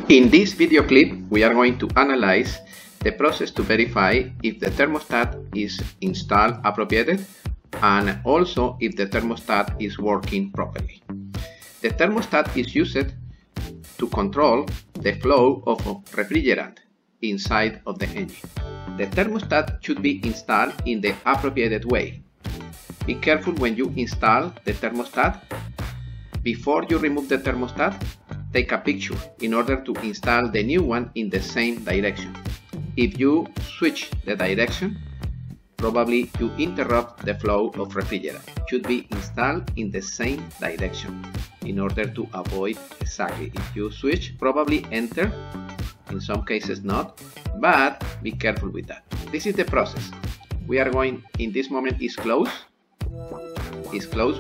In this video clip, we are going to analyze the process to verify if the thermostat is installed appropriately and also if the thermostat is working properly. The thermostat is used to control the flow of refrigerant inside of the engine. The thermostat should be installed in the appropriate way. Be careful when you install the thermostat. Before you remove the thermostat, take a picture in order to install the new one in the same direction. If you switch the direction, probably you interrupt the flow of refrigerant. It should be installed in the same direction in order to avoid exactly. If you switch, probably enter, in some cases not, but be careful with that. This is the process. We are going, in this moment is closed.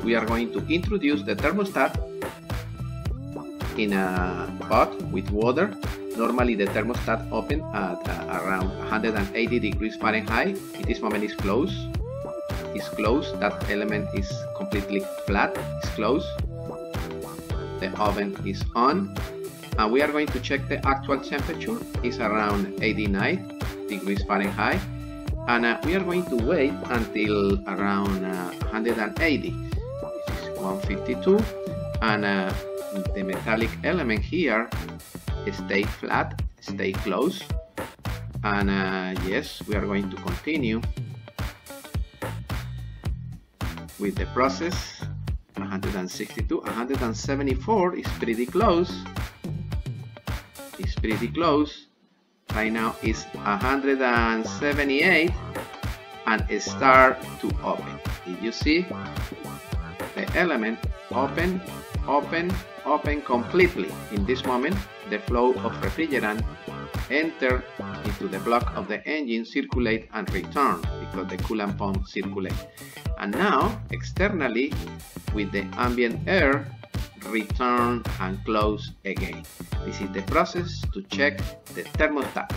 We are going to introduce the thermostat in a pot with water. Normally the thermostat open at around 180 degrees Fahrenheit. In this moment is closed. It's closed. That element is completely flat. It's closed. The oven is on. And we are going to check the actual temperature. It's around 89 degrees Fahrenheit. And we are going to wait until around 180. This is 152. And the metallic element here stay flat, stay close, and yes, we are going to continue with the process. 162, 174 is pretty close. It's pretty close. Right now it's 178 and it start to open. Did you see the element open completely? In this moment the flow of refrigerant enter into the block of the engine, circulate and return because the coolant pump circulate, and now externally with the ambient air return and close again. This is the process to check the thermostat.